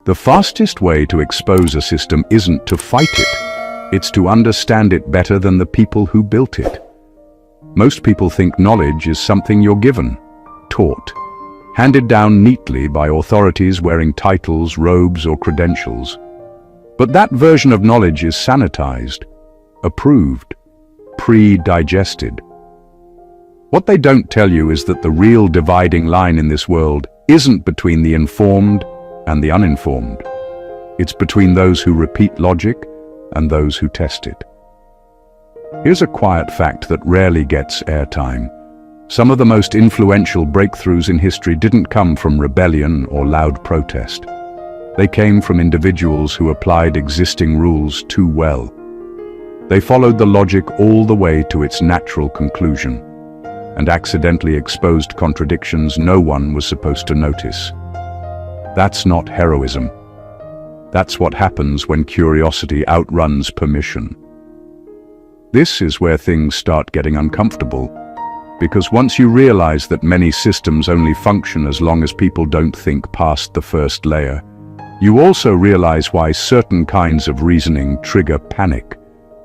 The fastest way to expose a system isn't to fight it, it's to understand it better than the people who built it. Most people think knowledge is something you're given, taught, handed down neatly by authorities wearing titles, robes, or credentials. But that version of knowledge is sanitized, approved, pre-digested. What they don't tell you is that the real dividing line in this world isn't between the informed and the uninformed. It's between those who repeat logic and those who test it. Here's a quiet fact that rarely gets airtime. Some of the most influential breakthroughs in history didn't come from rebellion or loud protest. They came from individuals who applied existing rules too well. They followed the logic all the way to its natural conclusion and accidentally exposed contradictions no one was supposed to notice. That's not heroism. That's what happens when curiosity outruns permission. This is where things start getting uncomfortable, because once you realize that many systems only function as long as people don't think past the first layer, you also realize why certain kinds of reasoning trigger panic.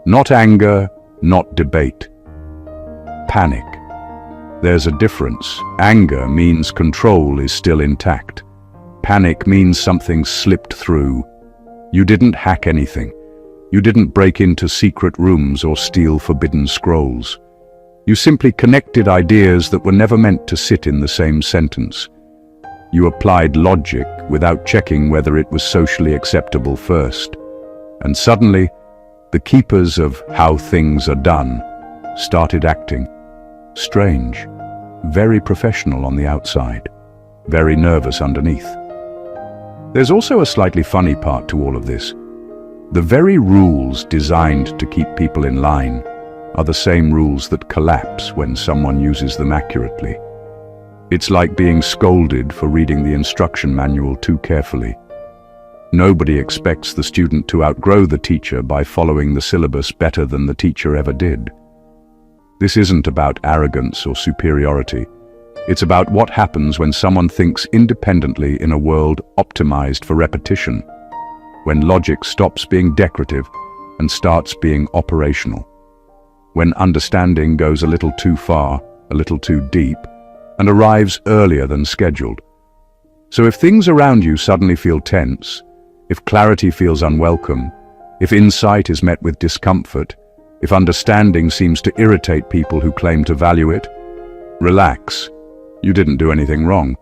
Not anger, not debate. Panic. There's a difference. Anger means control is still intact. Panic means something slipped through. You didn't hack anything. You didn't break into secret rooms or steal forbidden scrolls. You simply connected ideas that were never meant to sit in the same sentence. You applied logic without checking whether it was socially acceptable first. And suddenly, the keepers of how things are done started acting strange, very professional on the outside, very nervous underneath. There's also a slightly funny part to all of this. The very rules designed to keep people in line are the same rules that collapse when someone uses them accurately. It's like being scolded for reading the instruction manual too carefully. Nobody expects the student to outgrow the teacher by following the syllabus better than the teacher ever did. This isn't about arrogance or superiority. It's about what happens when someone thinks independently in a world optimized for repetition, when logic stops being decorative and starts being operational, when understanding goes a little too far, a little too deep, and arrives earlier than scheduled. So if things around you suddenly feel tense, if clarity feels unwelcome, if insight is met with discomfort, if understanding seems to irritate people who claim to value it, relax. You didn't do anything wrong.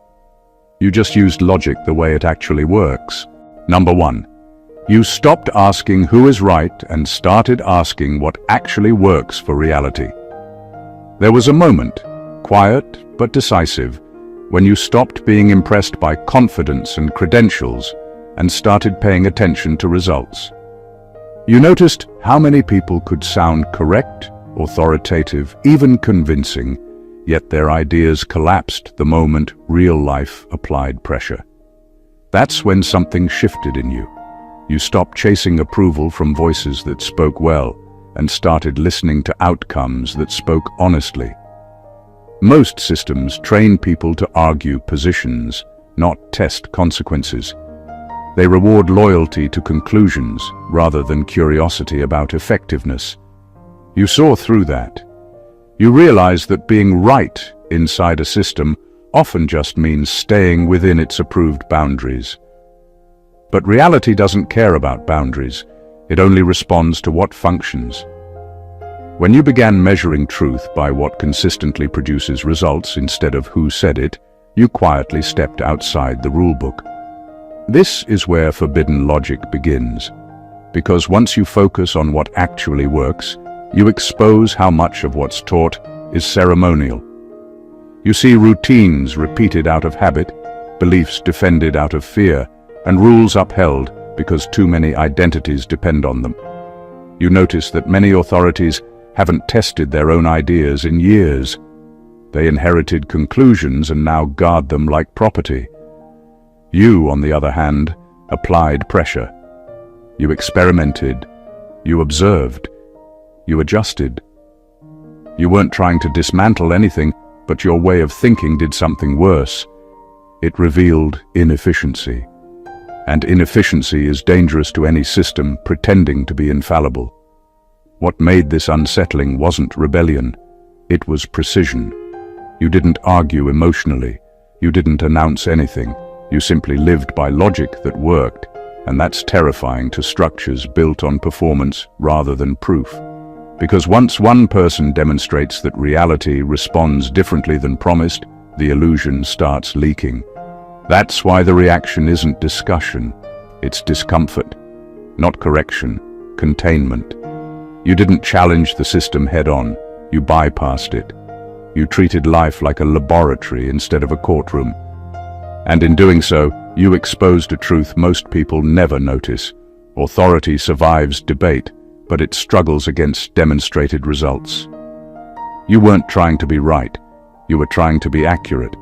You just used logic the way it actually works. Number 1. You stopped asking who is right and started asking what actually works for reality. There was a moment, quiet but decisive, when you stopped being impressed by confidence and credentials and started paying attention to results. You noticed how many people could sound correct, authoritative, even convincing, yet their ideas collapsed the moment real life applied pressure. That's when something shifted in you. You stopped chasing approval from voices that spoke well and started listening to outcomes that spoke honestly. Most systems train people to argue positions, not test consequences. They reward loyalty to conclusions rather than curiosity about effectiveness. You saw through that. You realized that being right inside a system often just means staying within its approved boundaries. But reality doesn't care about boundaries. It only responds to what functions. When you began measuring truth by what consistently produces results instead of who said it, you quietly stepped outside the rulebook. This is where forbidden logic begins, because once you focus on what actually works, you expose how much of what's taught is ceremonial. You see routines repeated out of habit, beliefs defended out of fear, and rules upheld because too many identities depend on them. You notice that many authorities haven't tested their own ideas in years. They inherited conclusions and now guard them like property. You, on the other hand, applied pressure. You experimented. You observed. You adjusted. You weren't trying to dismantle anything, but your way of thinking did something worse. It revealed inefficiency. And inefficiency is dangerous to any system pretending to be infallible. What made this unsettling wasn't rebellion, it was precision. You didn't argue emotionally, you didn't announce anything, you simply lived by logic that worked, and that's terrifying to structures built on performance rather than proof. Because once one person demonstrates that reality responds differently than promised, the illusion starts leaking. That's why the reaction isn't discussion, it's discomfort, not correction, containment. You didn't challenge the system head-on, you bypassed it. You treated life like a laboratory instead of a courtroom. And in doing so, you exposed a truth most people never notice. Authority survives debate, but it struggles against demonstrated results. You weren't trying to be right, you were trying to be accurate.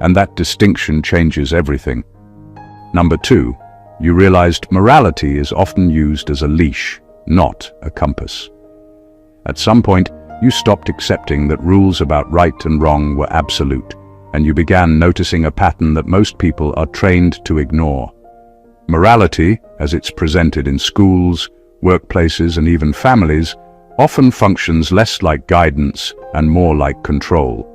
And that distinction changes everything. Number 2, you realized morality is often used as a leash, not a compass. At some point, you stopped accepting that rules about right and wrong were absolute, and you began noticing a pattern that most people are trained to ignore. Morality, as it's presented in schools, workplaces, and even families, often functions less like guidance and more like control.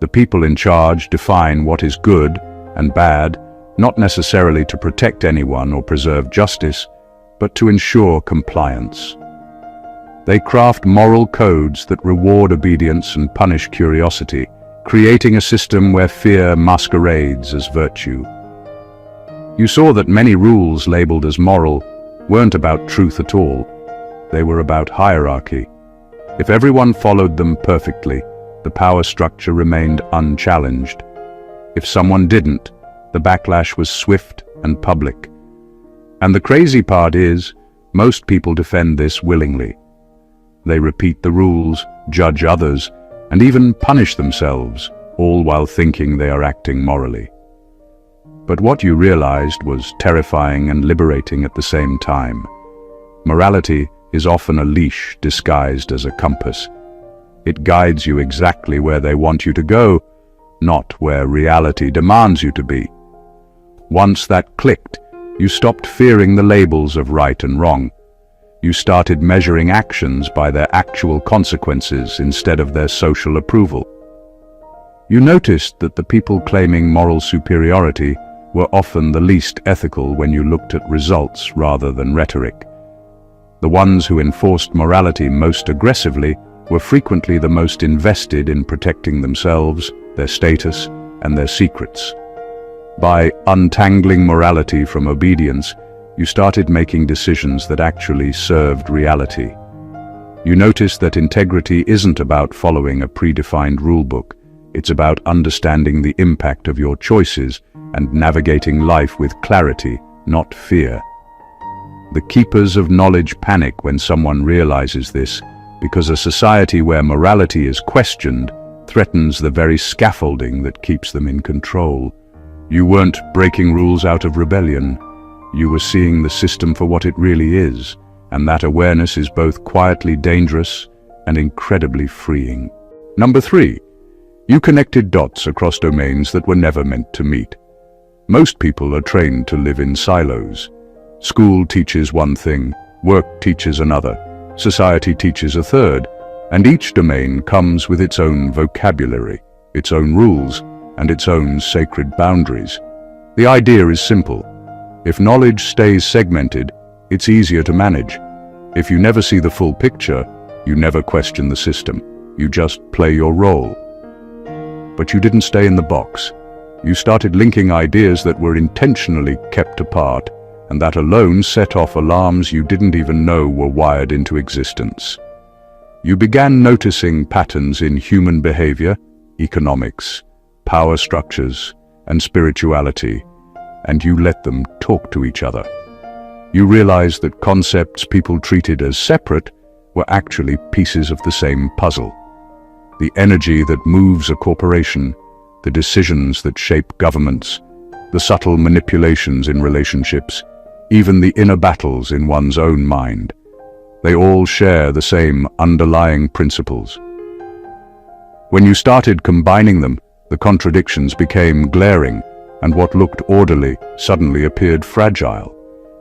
The people in charge define what is good and bad, not necessarily to protect anyone or preserve justice, but to ensure compliance. They craft moral codes that reward obedience and punish curiosity, creating a system where fear masquerades as virtue. You saw that many rules labeled as moral weren't about truth at all. They were about hierarchy. If everyone followed them perfectly, the power structure remained unchallenged. If someone didn't, the backlash was swift and public. And the crazy part is, most people defend this willingly. They repeat the rules, judge others, and even punish themselves, all while thinking they are acting morally. But what you realized was terrifying and liberating at the same time. Morality is often a leash disguised as a compass. It guides you exactly where they want you to go, not where reality demands you to be. Once that clicked, you stopped fearing the labels of right and wrong. You started measuring actions by their actual consequences instead of their social approval. You noticed that the people claiming moral superiority were often the least ethical when you looked at results rather than rhetoric. The ones who enforced morality most aggressively were frequently the most invested in protecting themselves, their status, and their secrets. By untangling morality from obedience, you started making decisions that actually served reality. You noticed that integrity isn't about following a predefined rulebook. It's about understanding the impact of your choices and navigating life with clarity, not fear. The keepers of knowledge panic when someone realizes this, because a society where morality is questioned threatens the very scaffolding that keeps them in control. You weren't breaking rules out of rebellion. You were seeing the system for what it really is, and that awareness is both quietly dangerous and incredibly freeing. Number 3, you connected dots across domains that were never meant to meet. Most people are trained to live in silos. School teaches one thing, work teaches another, society teaches a third, and each domain comes with its own vocabulary, its own rules, and its own sacred boundaries. The idea is simple. If knowledge stays segmented, it's easier to manage. If you never see the full picture, you never question the system. You just play your role. But you didn't stay in the box. You started linking ideas that were intentionally kept apart, and that alone set off alarms you didn't even know were wired into existence. You began noticing patterns in human behavior, economics, power structures, and spirituality, and you let them talk to each other. You realized that concepts people treated as separate were actually pieces of the same puzzle. The energy that moves a corporation, the decisions that shape governments, the subtle manipulations in relationships, even the inner battles in one's own mind. They all share the same underlying principles. When you started combining them, the contradictions became glaring. and what looked orderly suddenly appeared fragile.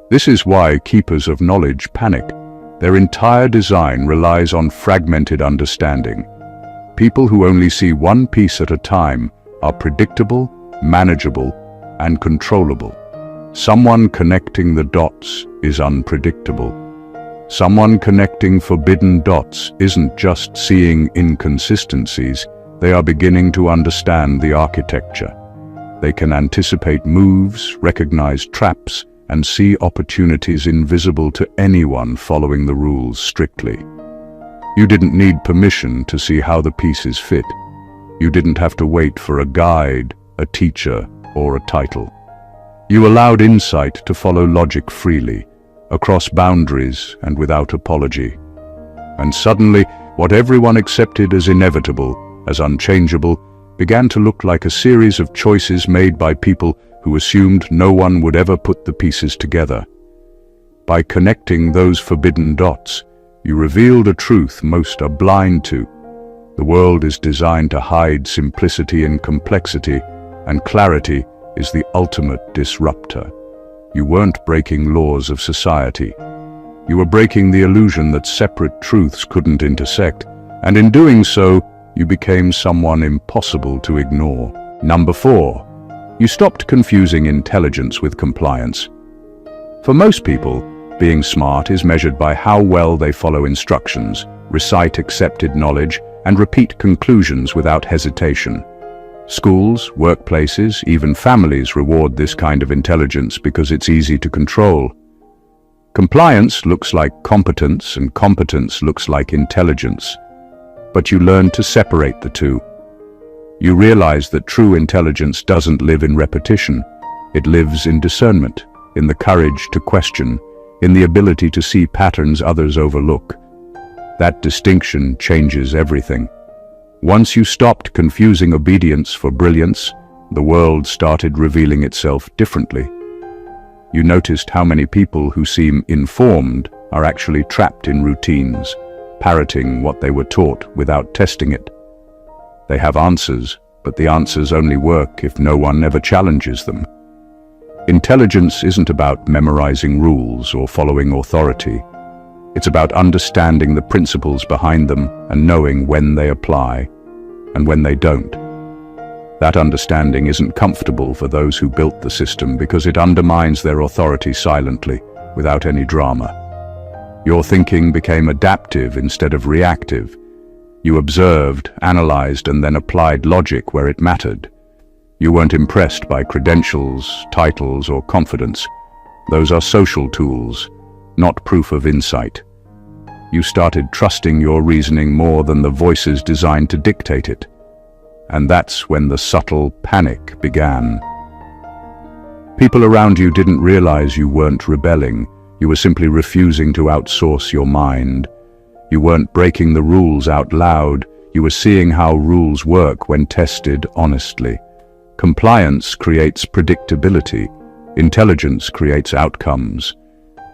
This is why keepers of knowledge panic. Their entire design relies on fragmented understanding. People who only see one piece at a time are predictable, manageable, and controllable. Someone connecting the dots is unpredictable. Someone connecting forbidden dots isn't just seeing inconsistencies, they are beginning to understand the architecture. They can anticipate moves, recognize traps, and see opportunities invisible to anyone following the rules strictly. You didn't need permission to see how the pieces fit. You didn't have to wait for a guide, a teacher, or a title. You allowed insight to follow logic freely, across boundaries and without apology. And suddenly, what everyone accepted as inevitable, as unchangeable, began to look like a series of choices made by people who assumed no one would ever put the pieces together. By connecting those forbidden dots, you revealed a truth most are blind to. The world is designed to hide simplicity in complexity, and clarity is the ultimate disruptor. You weren't breaking laws of society. You were breaking the illusion that separate truths couldn't intersect, and in doing so, you became someone impossible to ignore. Number 4. You stopped confusing intelligence with compliance. For most people, being smart is measured by how well they follow instructions, recite accepted knowledge, and repeat conclusions without hesitation. Schools, workplaces, even families reward this kind of intelligence because it's easy to control. Compliance looks like competence, and competence looks like intelligence. But you learn to separate the two. You realize that true intelligence doesn't live in repetition. It lives in discernment, in the courage to question, in the ability to see patterns others overlook. That distinction changes everything. Once you stopped confusing obedience for brilliance, the world started revealing itself differently. You noticed how many people who seem informed are actually trapped in routines, parroting what they were taught without testing it. They have answers, but the answers only work if no one ever challenges them. Intelligence isn't about memorizing rules or following authority. It's about understanding the principles behind them and knowing when they apply and when they don't. That understanding isn't comfortable for those who built the system because it undermines their authority silently, without any drama. Your thinking became adaptive instead of reactive. You observed, analyzed, and then applied logic where it mattered. You weren't impressed by credentials, titles, or confidence. Those are social tools, not proof of insight. You started trusting your reasoning more than the voices designed to dictate it. And that's when the subtle panic began. People around you didn't realize you weren't rebelling. You were simply refusing to outsource your mind. You weren't breaking the rules out loud. You were seeing how rules work when tested honestly. Compliance creates predictability. Intelligence creates outcomes.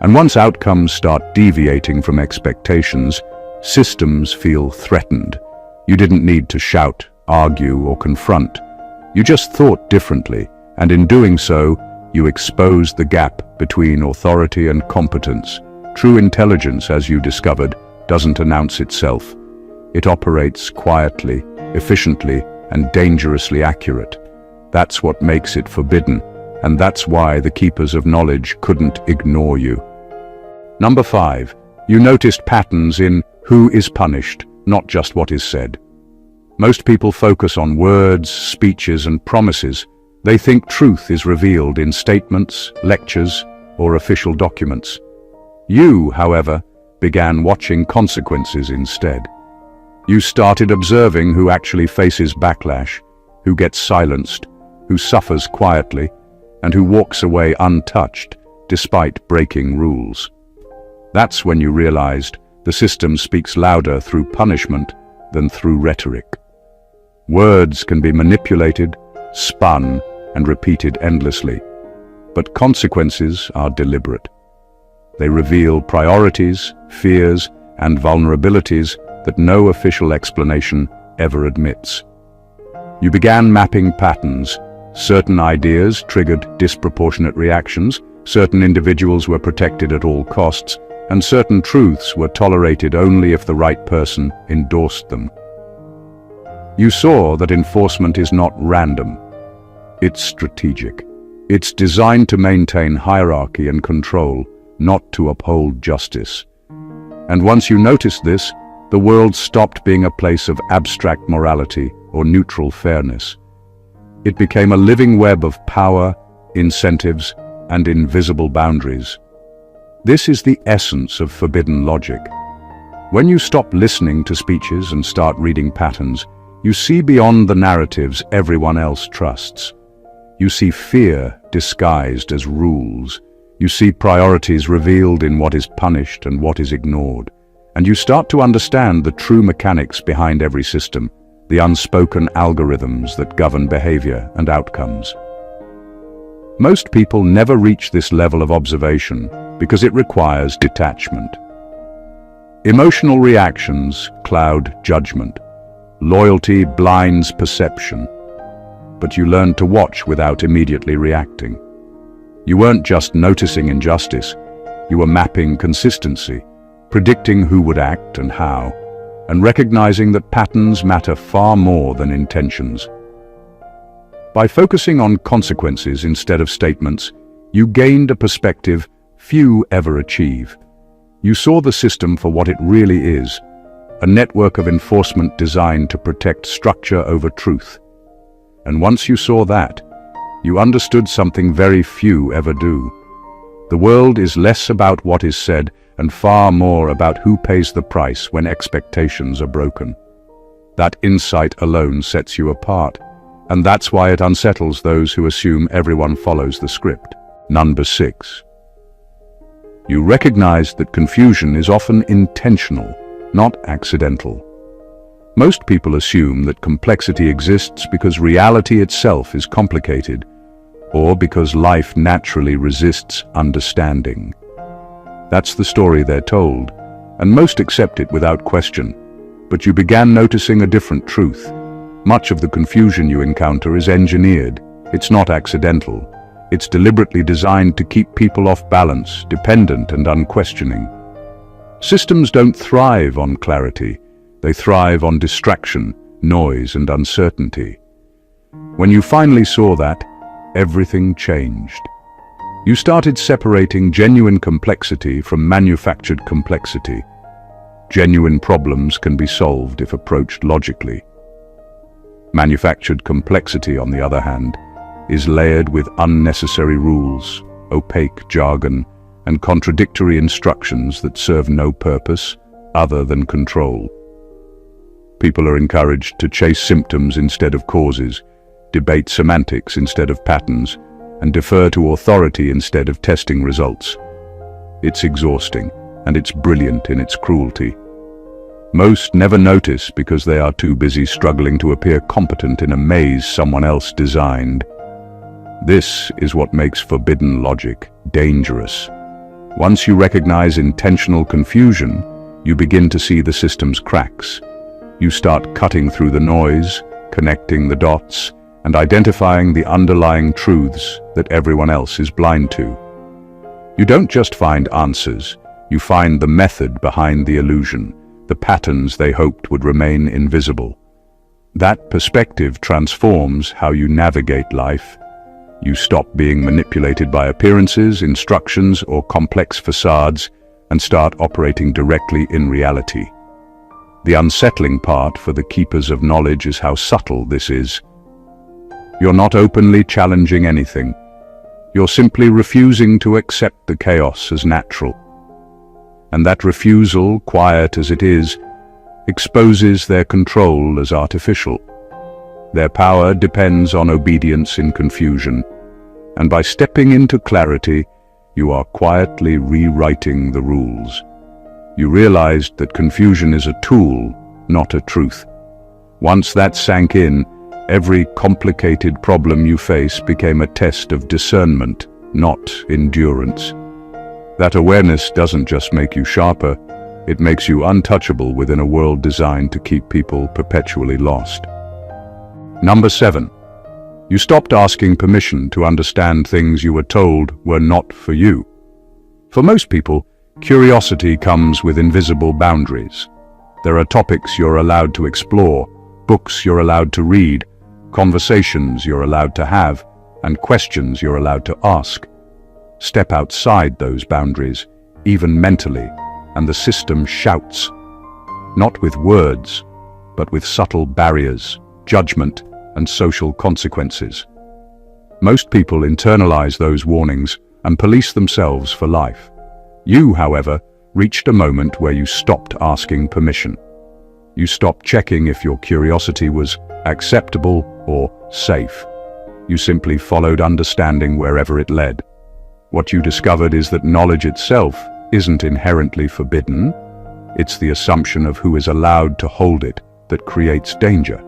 And once outcomes start deviating from expectations, systems feel threatened. You didn't need to shout, argue, or confront. You just thought differently, and in doing so, you exposed the gap between authority and competence. True intelligence, as you discovered, doesn't announce itself. It operates quietly, efficiently, and dangerously accurate. That's what makes it forbidden, and that's why the keepers of knowledge couldn't ignore you. Number 5. You noticed patterns in who is punished, not just what is said. Most people focus on words, speeches, and promises. They think truth is revealed in statements, lectures, or official documents. You, however, began watching consequences instead. You started observing who actually faces backlash, who gets silenced, who suffers quietly, and who walks away untouched despite breaking rules. That's when you realized the system speaks louder through punishment than through rhetoric. Words can be manipulated, spun, and repeated endlessly, but consequences are deliberate. They reveal priorities, fears, and vulnerabilities that no official explanation ever admits. You began mapping patterns, Certain ideas triggered disproportionate reactions, certain individuals were protected at all costs, and certain truths were tolerated only if the right person endorsed them. You saw that enforcement is not random. It's strategic. It's designed to maintain hierarchy and control, not to uphold justice. And once you noticed this, the world stopped being a place of abstract morality or neutral fairness. It became a living web of power, incentives, and invisible boundaries. This is the essence of forbidden logic. When you stop listening to speeches and start reading patterns, you see beyond the narratives everyone else trusts. You see fear disguised as rules. You see priorities revealed in what is punished and what is ignored. And you start to understand the true mechanics behind every system, the unspoken algorithms that govern behavior and outcomes. Most people never reach this level of observation because it requires detachment. Emotional reactions cloud judgment. Loyalty blinds perception. But you learned to watch without immediately reacting. You weren't just noticing injustice, you were mapping consistency, predicting who would act and how, and recognizing that patterns matter far more than intentions. By focusing on consequences instead of statements, you gained a perspective few ever achieve. You saw the system for what it really is, a network of enforcement designed to protect structure over truth. And once you saw that, you understood something very few ever do. The world is less about what is said and far more about who pays the price when expectations are broken. That insight alone sets you apart, and that's why it unsettles those who assume everyone follows the script. Number 6. You recognize that confusion is often intentional, not accidental. Most people assume that complexity exists because reality itself is complicated, or because life naturally resists understanding. That's the story they're told, and most accept it without question. But you began noticing a different truth. Much of the confusion you encounter is engineered. It's not accidental. It's deliberately designed to keep people off balance, dependent and unquestioning. Systems don't thrive on clarity. They thrive on distraction, noise, and uncertainty. When you finally saw that, everything changed. You started separating genuine complexity from manufactured complexity. Genuine problems can be solved if approached logically. Manufactured complexity, on the other hand, is layered with unnecessary rules, opaque jargon, and contradictory instructions that serve no purpose other than control. People are encouraged to chase symptoms instead of causes, debate semantics instead of patterns, and defer to authority instead of testing results. It's exhausting, and it's brilliant in its cruelty. Most never notice because they are too busy struggling to appear competent in a maze someone else designed. This is what makes forbidden logic dangerous. Once you recognize intentional confusion, you begin to see the system's cracks. You start cutting through the noise, connecting the dots, and identifying the underlying truths that everyone else is blind to. You don't just find answers, you find the method behind the illusion, the patterns they hoped would remain invisible. That perspective transforms how you navigate life. You stop being manipulated by appearances, instructions, or complex facades, and start operating directly in reality. The unsettling part for the keepers of knowledge is how subtle this is. You're not openly challenging anything. You're simply refusing to accept the chaos as natural. And that refusal, quiet as it is, exposes their control as artificial. Their power depends on obedience in confusion, and by stepping into clarity, you are quietly rewriting the rules. You realized that confusion is a tool, not a truth. Once that sank in, every complicated problem you face became a test of discernment, not endurance. That awareness doesn't just make you sharper, it makes you untouchable within a world designed to keep people perpetually lost. Number 7. You stopped asking permission to understand things you were told were not for you. For most people, curiosity comes with invisible boundaries. There are topics you're allowed to explore, books you're allowed to read, conversations you're allowed to have, and questions you're allowed to ask. Step outside those boundaries, even mentally, and the system shouts. Not with words, but with subtle barriers, judgment, and social consequences. Most people internalize those warnings and police themselves for life. You, however, reached a moment where you stopped asking permission. You stopped checking if your curiosity was acceptable or safe. You simply followed understanding wherever it led. What you discovered is that knowledge itself isn't inherently forbidden. It's the assumption of who is allowed to hold it that creates danger.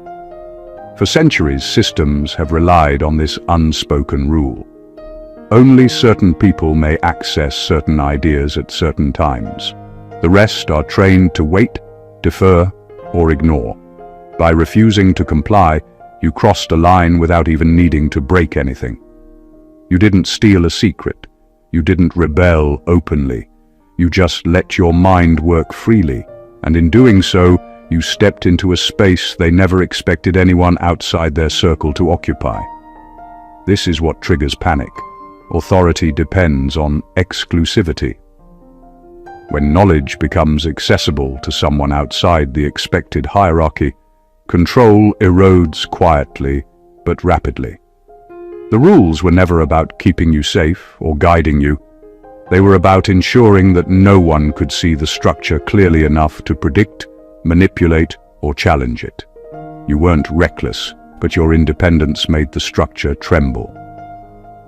For centuries, systems have relied on this unspoken rule. Only certain people may access certain ideas at certain times. The rest are trained to wait, defer, or ignore. By refusing to comply, you crossed a line without even needing to break anything. You didn't steal a secret. You didn't rebel openly. You just let your mind work freely, and in doing so, you stepped into a space they never expected anyone outside their circle to occupy. This is what triggers panic. Authority depends on exclusivity. When knowledge becomes accessible to someone outside the expected hierarchy, control erodes quietly but rapidly. The rules were never about keeping you safe or guiding you. They were about ensuring that no one could see the structure clearly enough to predict, manipulate, or challenge it. You weren't reckless, but your independence made the structure tremble.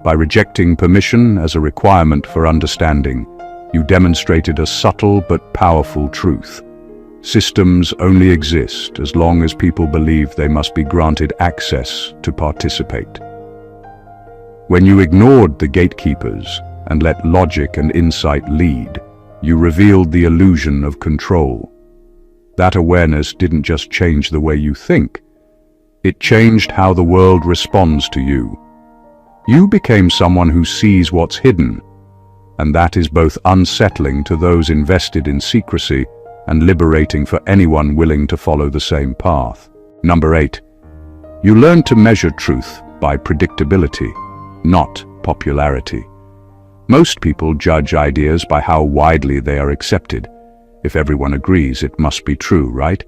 By rejecting permission as a requirement for understanding, you demonstrated a subtle but powerful truth. Systems only exist as long as people believe they must be granted access to participate. When you ignored the gatekeepers and let logic and insight lead, you revealed the illusion of control. That awareness didn't just change the way you think, it changed how the world responds to you. You became someone who sees what's hidden, and that is both unsettling to those invested in secrecy and liberating for anyone willing to follow the same path. Number 8. You learned to measure truth by predictability, not popularity. Most people judge ideas by how widely they are accepted. If everyone agrees, it must be true, right?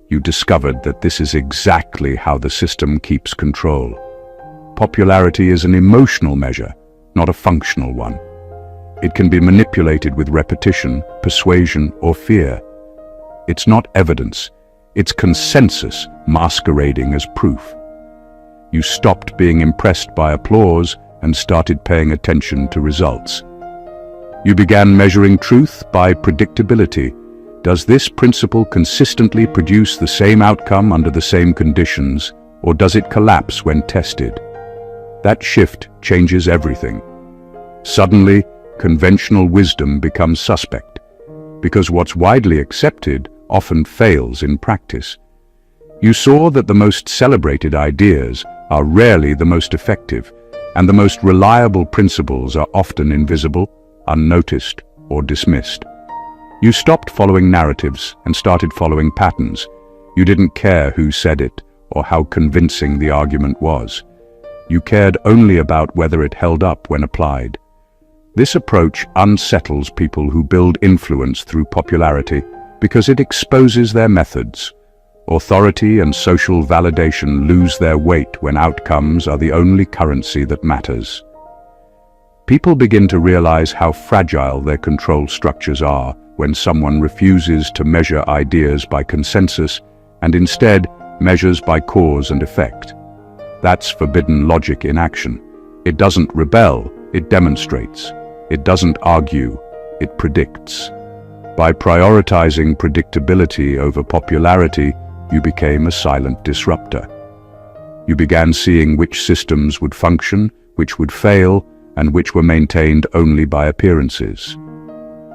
You discovered that this is exactly how the system keeps control. Popularity is an emotional measure, not a functional one. It can be manipulated with repetition, persuasion, or fear. It's not evidence, it's consensus masquerading as proof. You stopped being impressed by applause and started paying attention to results. You began measuring truth by predictability. Does this principle consistently produce the same outcome under the same conditions, or does it collapse when tested? That shift changes everything. Suddenly, conventional wisdom becomes suspect, because what's widely accepted often fails in practice. You saw that the most celebrated ideas are rarely the most effective, and the most reliable principles are often invisible, unnoticed, or dismissed. You stopped following narratives and started following patterns. You didn't care who said it or how convincing the argument was. You cared only about whether it held up when applied. This approach unsettles people who build influence through popularity because it exposes their methods. Authority and social validation lose their weight when outcomes are the only currency that matters. People begin to realize how fragile their control structures are when someone refuses to measure ideas by consensus and instead measures by cause and effect. That's forbidden logic in action. It doesn't rebel, it demonstrates. It doesn't argue, it predicts. By prioritizing predictability over popularity, you became a silent disruptor. You began seeing which systems would function, which would fail, and which were maintained only by appearances.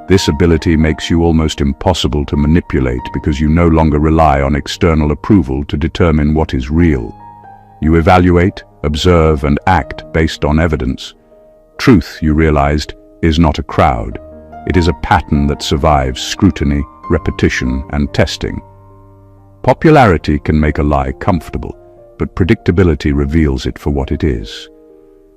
This ability makes you almost impossible to manipulate because you no longer rely on external approval to determine what is real. You evaluate, observe and act based on evidence. Truth, you realized, is not a crowd. It is a pattern that survives scrutiny, repetition, and testing. Popularity can make a lie comfortable, but predictability reveals it for what it is.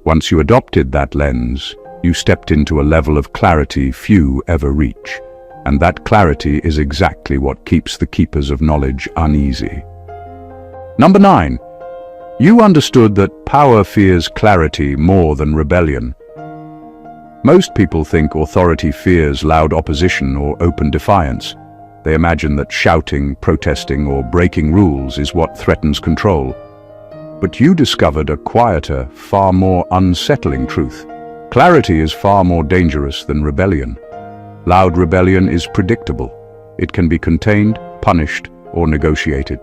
Once you adopted that lens, you stepped into a level of clarity few ever reach. And that clarity is exactly what keeps the keepers of knowledge uneasy. Number 9. You understood that power fears clarity more than rebellion. Most people think authority fears loud opposition or open defiance. They imagine that shouting, protesting, or breaking rules is what threatens control. But you discovered a quieter, far more unsettling truth. Clarity is far more dangerous than rebellion. Loud rebellion is predictable. It can be contained, punished, or negotiated.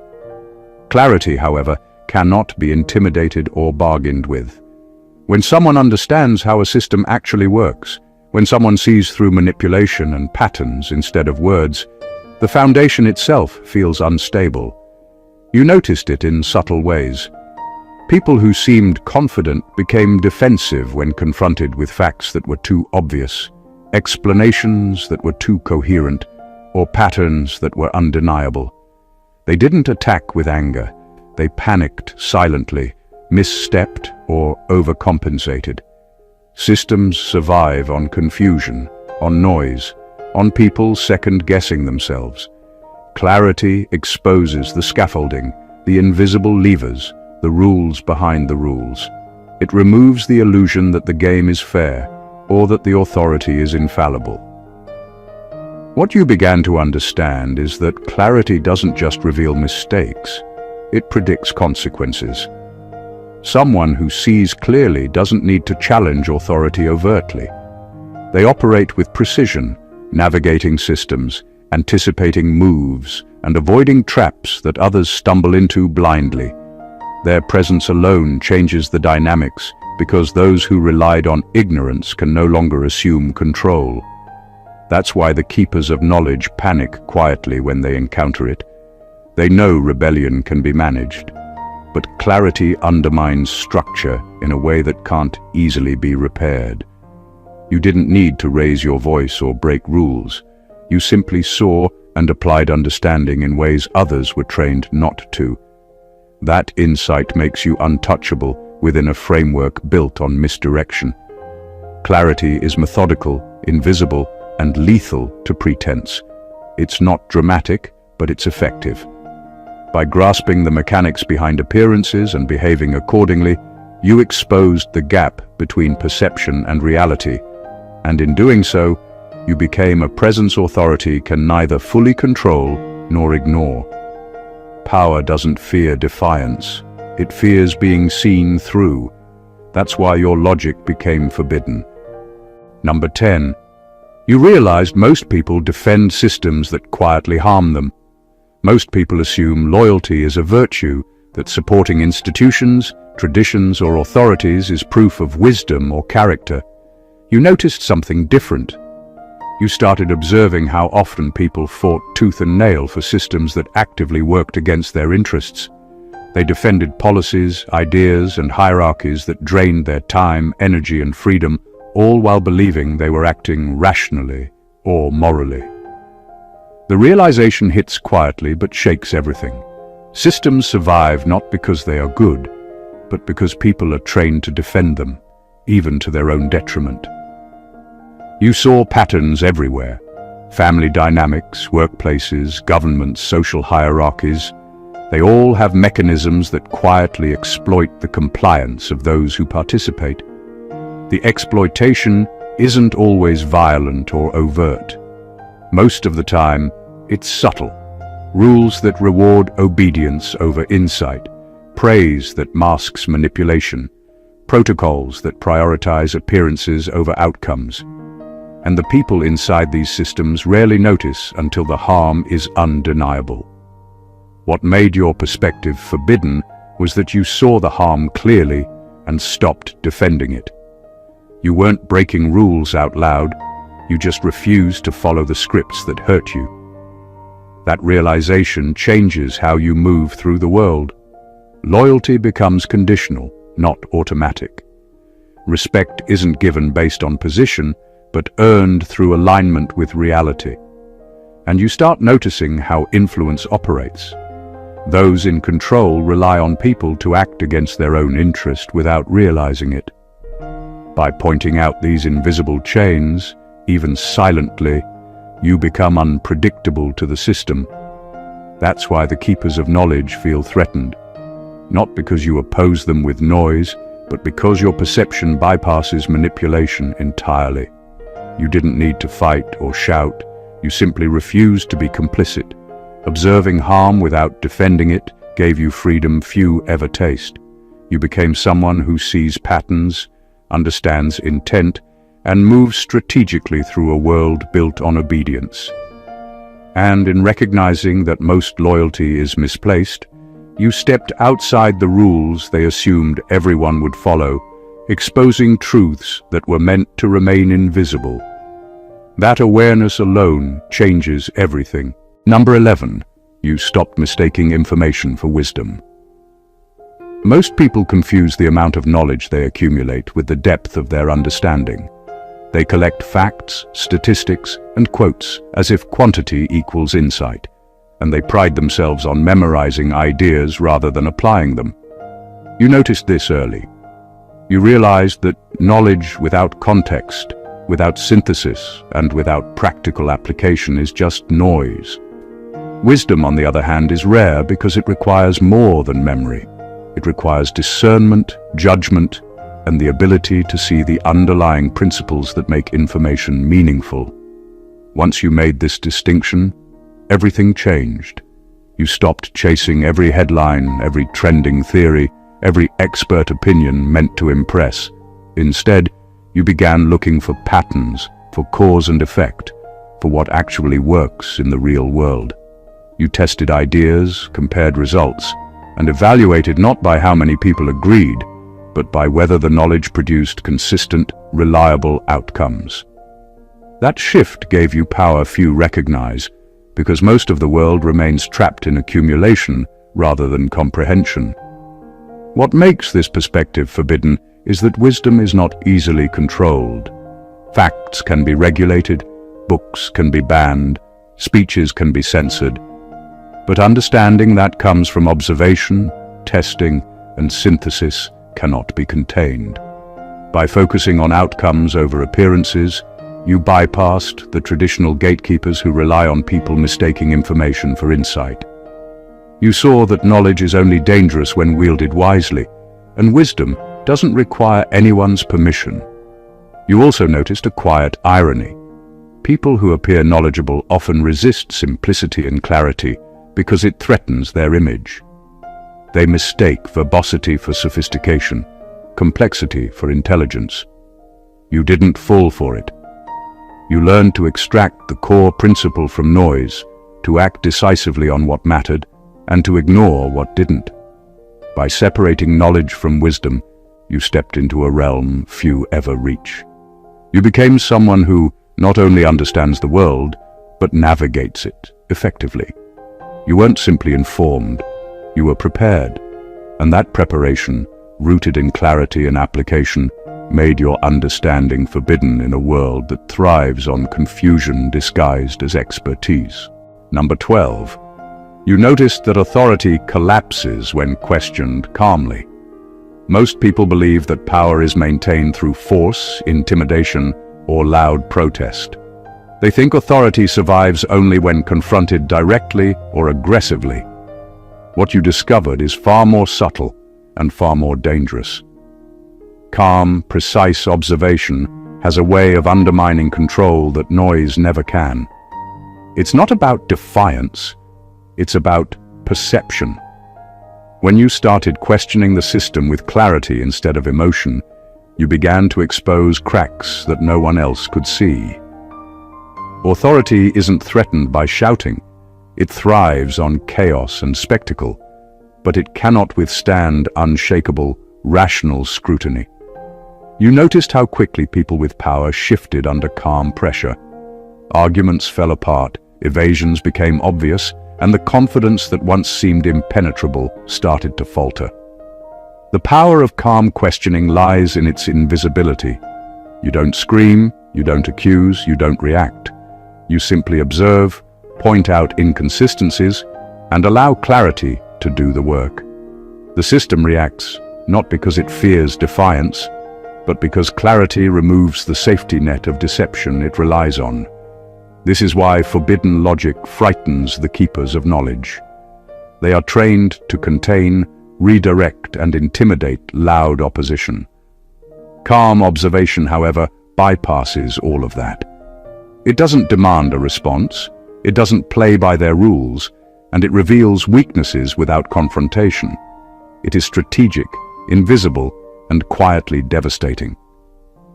Clarity, however, cannot be intimidated or bargained with. When someone understands how a system actually works, when someone sees through manipulation and patterns instead of words, the foundation itself feels unstable. You noticed it in subtle ways. People who seemed confident became defensive when confronted with facts that were too obvious, explanations that were too coherent, or patterns that were undeniable. They didn't attack with anger. They panicked silently, misstepped, or overcompensated. Systems survive on confusion, on noise, on people second-guessing themselves. Clarity exposes the scaffolding, the invisible levers, the rules behind the rules. It removes the illusion that the game is fair, or that the authority is infallible. What you began to understand is that clarity doesn't just reveal mistakes, it predicts consequences. Someone who sees clearly doesn't need to challenge authority overtly. They operate with precision, navigating systems, anticipating moves, and avoiding traps that others stumble into blindly. Their presence alone changes the dynamics, because those who relied on ignorance can no longer assume control. That's why the keepers of knowledge panic quietly when they encounter it. They know rebellion can be managed, but clarity undermines structure in a way that can't easily be repaired. You didn't need to raise your voice or break rules. You simply saw and applied understanding in ways others were trained not to. That insight makes you untouchable within a framework built on misdirection. Clarity is methodical, invisible, and lethal to pretense. It's not dramatic, but it's effective. By grasping the mechanics behind appearances and behaving accordingly, you exposed the gap between perception and reality, and in doing so, you became a presence authority can neither fully control nor ignore. Power doesn't fear defiance. It fears being seen through. That's why your logic became forbidden. Number 10. You realized most people defend systems that quietly harm them. Most people assume loyalty is a virtue, that supporting institutions, traditions, or authorities is proof of wisdom or character. You noticed something different. You started observing how often people fought tooth and nail for systems that actively worked against their interests. They defended policies, ideas, and hierarchies that drained their time, energy, and freedom, all while believing they were acting rationally or morally. The realization hits quietly but shakes everything. Systems survive not because they are good, but because people are trained to defend them, even to their own detriment. You saw patterns everywhere. Family dynamics, workplaces, governments, social hierarchies. They all have mechanisms that quietly exploit the compliance of those who participate. The exploitation isn't always violent or overt. Most of the time, it's subtle. Rules that reward obedience over insight, praise that masks manipulation, protocols that prioritize appearances over outcomes. And the people inside these systems rarely notice until the harm is undeniable. What made your perspective forbidden was that you saw the harm clearly and stopped defending it. You weren't breaking rules out loud, you just refused to follow the scripts that hurt you. That realization changes how you move through the world. Loyalty becomes conditional, not automatic. Respect isn't given based on position, but earned through alignment with reality. And you start noticing how influence operates. Those in control rely on people to act against their own interest without realizing it. By pointing out these invisible chains, even silently, you become unpredictable to the system. That's why the keepers of knowledge feel threatened. Not because you oppose them with noise, but because your perception bypasses manipulation entirely. You didn't need to fight or shout. You simply refused to be complicit. Observing harm without defending it gave you freedom few ever taste. You became someone who sees patterns, understands intent, and moves strategically through a world built on obedience. And in recognizing that most loyalty is misplaced, you stepped outside the rules they assumed everyone would follow, exposing truths that were meant to remain invisible. That awareness alone changes everything. Number 11. You stopped mistaking information for wisdom. Most people confuse the amount of knowledge they accumulate with the depth of their understanding. They collect facts, statistics, and quotes as if quantity equals insight, and they pride themselves on memorizing ideas rather than applying them. You noticed this early. You realized that knowledge without context, without synthesis, and without practical application is just noise. Wisdom, on the other hand, is rare because it requires more than memory. It requires discernment, judgment, and the ability to see the underlying principles that make information meaningful. Once you made this distinction, everything changed. You stopped chasing every headline, every trending theory, every expert opinion meant to impress. Instead, you began looking for patterns, for cause and effect, for what actually works in the real world. You tested ideas, compared results, and evaluated not by how many people agreed, but by whether the knowledge produced consistent, reliable outcomes. That shift gave you power few recognize, because most of the world remains trapped in accumulation rather than comprehension. What makes this perspective forbidden is that wisdom is not easily controlled. Facts can be regulated, books can be banned, speeches can be censored, but understanding that comes from observation, testing, and synthesis cannot be contained. By focusing on outcomes over appearances, you bypassed the traditional gatekeepers who rely on people mistaking information for insight. You saw that knowledge is only dangerous when wielded wisely, and wisdom doesn't require anyone's permission. You also noticed a quiet irony. People who appear knowledgeable often resist simplicity and clarity because it threatens their image. They mistake verbosity for sophistication, complexity for intelligence. You didn't fall for it. You learned to extract the core principle from noise, to act decisively on what mattered, and to ignore what didn't. By separating knowledge from wisdom, you stepped into a realm few ever reach. You became someone who not only understands the world, but navigates it effectively. You weren't simply informed, you were prepared, and that preparation, rooted in clarity and application, made your understanding forbidden in a world that thrives on confusion disguised as expertise. Number 12. You noticed that authority collapses when questioned calmly. Most people believe that power is maintained through force, intimidation, or loud protest. They think authority survives only when confronted directly or aggressively. What you discovered is far more subtle and far more dangerous. Calm, precise observation has a way of undermining control that noise never can. It's not about defiance, it's about perception. When you started questioning the system with clarity instead of emotion, you began to expose cracks that no one else could see. Authority isn't threatened by shouting. It thrives on chaos and spectacle, but it cannot withstand unshakable, rational scrutiny. You noticed how quickly people with power shifted under calm pressure. Arguments fell apart, evasions became obvious, and the confidence that once seemed impenetrable started to falter. The power of calm questioning lies in its invisibility. You don't scream, you don't accuse, you don't react. You simply observe, point out inconsistencies, and allow clarity to do the work. The system reacts, not because it fears defiance, but because clarity removes the safety net of deception it relies on. This is why forbidden logic frightens the keepers of knowledge. They are trained to contain, redirect, and intimidate loud opposition. Calm observation, however, bypasses all of that. It doesn't demand a response, it doesn't play by their rules, and it reveals weaknesses without confrontation. It is strategic, invisible, and quietly devastating.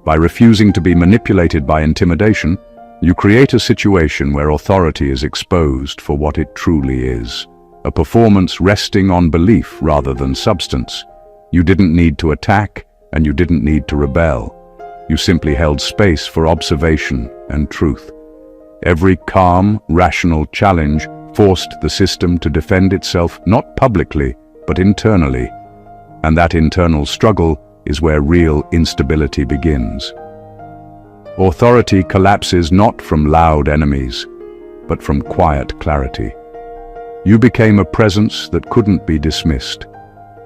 By refusing to be manipulated by intimidation, you create a situation where authority is exposed for what it truly is, a performance resting on belief rather than substance. You didn't need to attack, and you didn't need to rebel. You simply held space for observation and truth. Every calm, rational challenge forced the system to defend itself not publicly, but internally. And that internal struggle is where real instability begins. Authority collapses not from loud enemies, but from quiet clarity. You became a presence that couldn't be dismissed,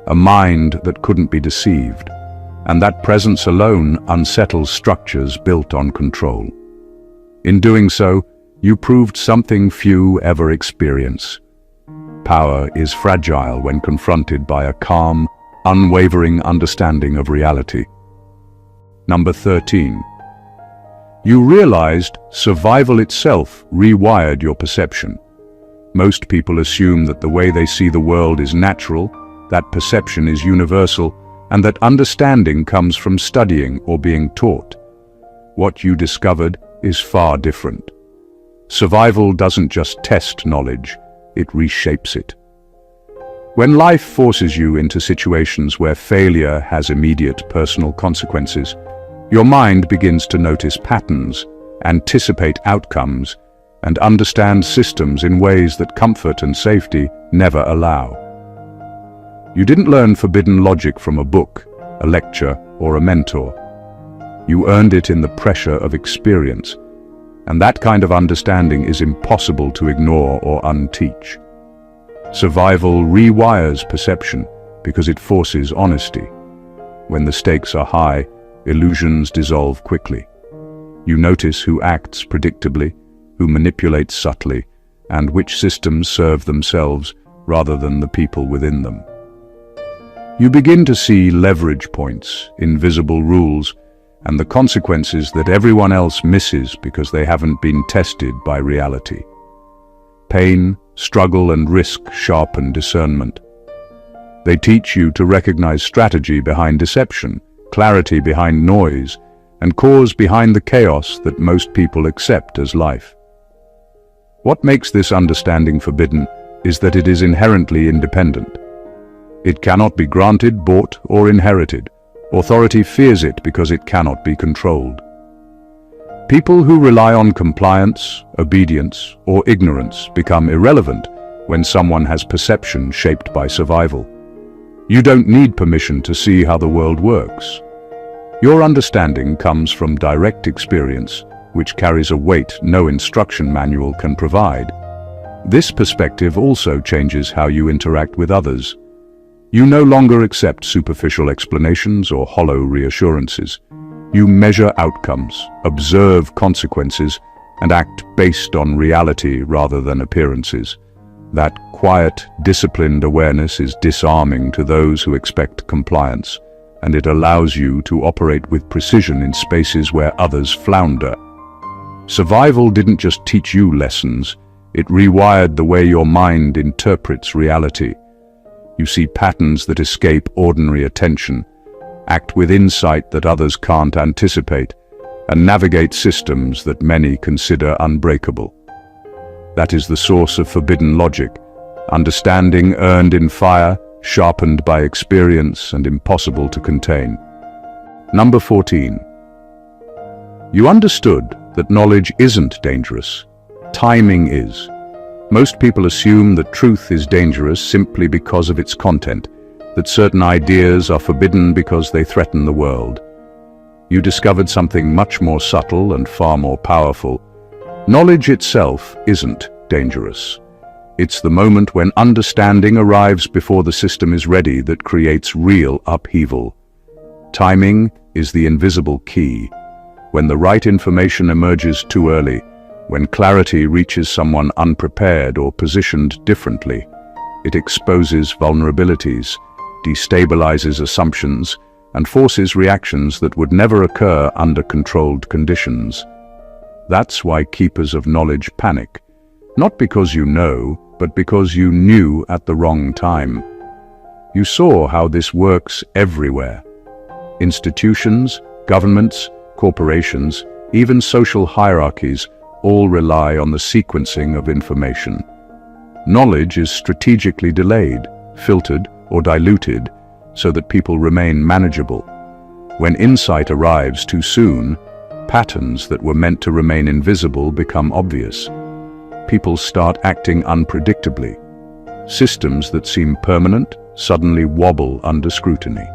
a mind that couldn't be deceived, and that presence alone unsettles structures built on control. In doing so, you proved something few ever experience. Power is fragile when confronted by a calm, unwavering understanding of reality. Number 13. You realized survival itself rewired your perception. Most people assume that the way they see the world is natural, that perception is universal, and that understanding comes from studying or being taught. What you discovered is far different. Survival doesn't just test knowledge, it reshapes it. When life forces you into situations where failure has immediate personal consequences, your mind begins to notice patterns, anticipate outcomes, and understand systems in ways that comfort and safety never allow. You didn't learn forbidden logic from a book, a lecture, or a mentor. You earned it in the pressure of experience, and that kind of understanding is impossible to ignore or unteach. Survival rewires perception because it forces honesty. When the stakes are high, illusions dissolve quickly. You notice who acts predictably, who manipulates subtly, and which systems serve themselves rather than the people within them. You begin to see leverage points, invisible rules, and the consequences that everyone else misses because they haven't been tested by reality. Pain, struggle, and risk sharpen discernment. They teach you to recognize strategy behind deception, clarity behind noise, and cause behind the chaos that most people accept as life. What makes this understanding forbidden is that it is inherently independent. It cannot be granted, bought, or inherited. Authority fears it because it cannot be controlled. People who rely on compliance, obedience, or ignorance become irrelevant when someone has perception shaped by survival. You don't need permission to see how the world works. Your understanding comes from direct experience, which carries a weight no instruction manual can provide. This perspective also changes how you interact with others. You no longer accept superficial explanations or hollow reassurances. You measure outcomes, observe consequences, and act based on reality rather than appearances. That quiet, disciplined awareness is disarming to those who expect compliance, and it allows you to operate with precision in spaces where others flounder. Survival didn't just teach you lessons, it rewired the way your mind interprets reality. You see patterns that escape ordinary attention, act with insight that others can't anticipate, and navigate systems that many consider unbreakable. That is the source of forbidden logic, understanding earned in fire, sharpened by experience, and impossible to contain. Number 14. You understood that knowledge isn't dangerous. Timing is. Most people assume that truth is dangerous simply because of its content. that certain ideas are forbidden because they threaten the world. You discovered something much more subtle and far more powerful. Knowledge itself isn't dangerous. It's the moment when understanding arrives before the system is ready that creates real upheaval. Timing is the invisible key. When the right information emerges too early, when clarity reaches someone unprepared or positioned differently, it exposes vulnerabilities, destabilizes assumptions, and forces reactions that would never occur under controlled conditions. That's why keepers of knowledge panic, not because you know, but because you knew at the wrong time. You saw how this works everywhere. Institutions, governments, corporations, even social hierarchies all rely on the sequencing of information. Knowledge is strategically delayed, filtered, or diluted so that people remain manageable. When insight arrives too soon, patterns that were meant to remain invisible become obvious. People start acting unpredictably. Systems that seem permanent suddenly wobble under scrutiny.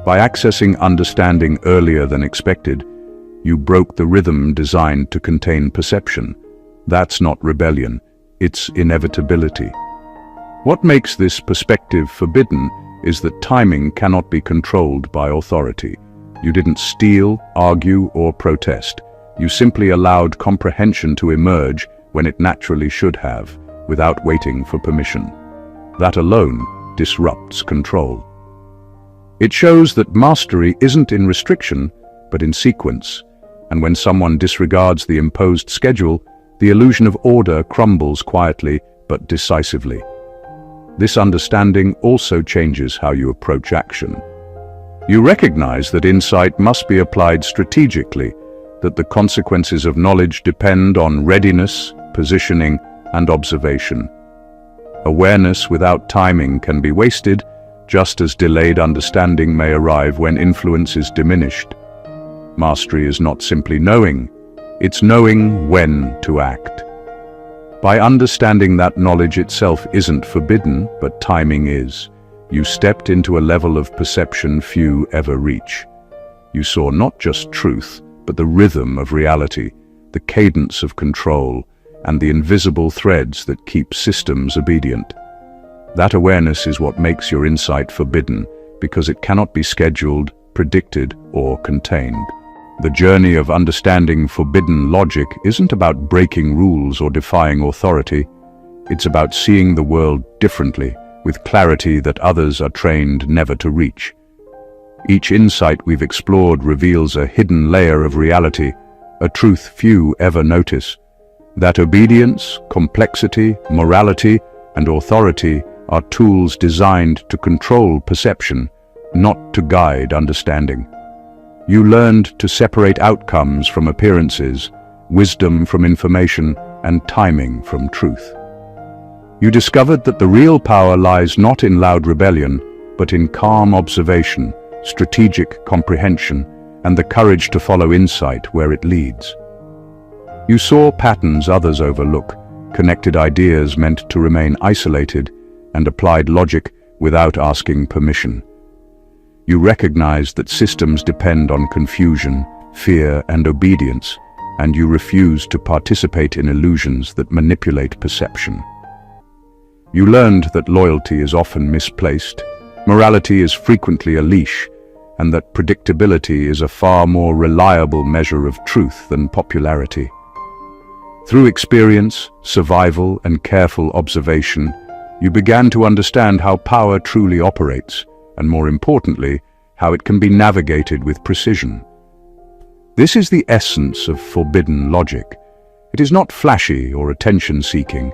By accessing understanding earlier than expected, you broke the rhythm designed to contain perception. That's not rebellion, it's inevitability. What makes this perspective forbidden is that timing cannot be controlled by authority. You didn't steal, argue, or protest. You simply allowed comprehension to emerge when it naturally should have, without waiting for permission. That alone disrupts control. It shows that mastery isn't in restriction, but in sequence, and when someone disregards the imposed schedule, the illusion of order crumbles quietly but decisively. This understanding also changes how you approach action. You recognize that insight must be applied strategically, that the consequences of knowledge depend on readiness, positioning, and observation. Awareness without timing can be wasted, just as delayed understanding may arrive when influence is diminished. Mastery is not simply knowing, it's knowing when to act. By understanding that knowledge itself isn't forbidden, but timing is, you stepped into a level of perception few ever reach. You saw not just truth, but the rhythm of reality, the cadence of control, and the invisible threads that keep systems obedient. That awareness is what makes your insight forbidden, because it cannot be scheduled, predicted, or contained. The journey of understanding forbidden logic isn't about breaking rules or defying authority. It's about seeing the world differently, with clarity that others are trained never to reach. Each insight we've explored reveals a hidden layer of reality, a truth few ever notice. That obedience, complexity, morality, and authority are tools designed to control perception, not to guide understanding. You learned to separate outcomes from appearances, wisdom from information, and timing from truth. You discovered that the real power lies not in loud rebellion, but in calm observation, strategic comprehension, and the courage to follow insight where it leads. You saw patterns others overlook, connected ideas meant to remain isolated, and applied logic without asking permission. You recognized that systems depend on confusion, fear, and obedience, and you refused to participate in illusions that manipulate perception. You learned that loyalty is often misplaced, morality is frequently a leash, and that predictability is a far more reliable measure of truth than popularity. Through experience, survival, and careful observation, you began to understand how power truly operates, and more importantly, how it can be navigated with precision. This is the essence of forbidden logic. It is not flashy or attention-seeking.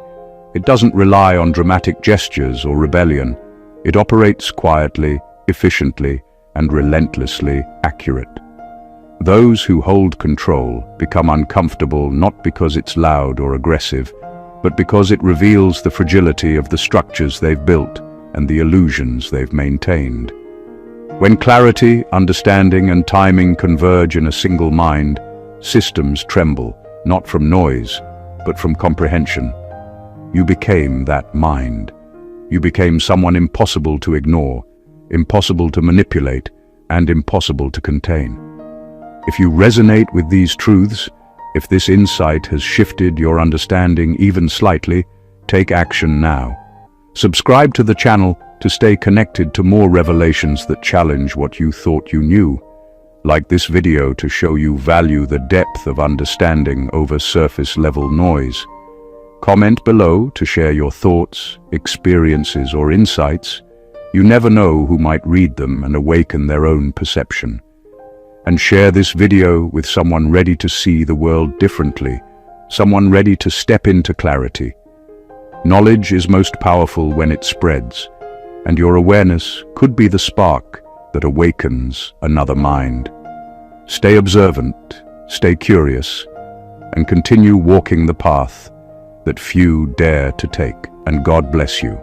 It doesn't rely on dramatic gestures or rebellion. It operates quietly, efficiently, and relentlessly accurate. Those who hold control become uncomfortable not because it's loud or aggressive, but because it reveals the fragility of the structures they've built and the illusions they've maintained. When clarity, understanding, and timing converge in a single mind, systems tremble, not from noise, but from comprehension. You became that mind. you became someone impossible to ignore, impossible to manipulate, and impossible to contain. If you resonate with these truths, if this insight has shifted your understanding even slightly, take action now. Subscribe to the channel to stay connected to more revelations that challenge what you thought you knew. Like this video to show you value the depth of understanding over surface-level noise. Comment below to share your thoughts, experiences, or insights. You never know who might read them and awaken their own perception. And share this video with someone ready to see the world differently, someone ready to step into clarity. Knowledge is most powerful when it spreads, and your awareness could be the spark that awakens another mind. Stay observant, stay curious, and continue walking the path that few dare to take. And God bless you.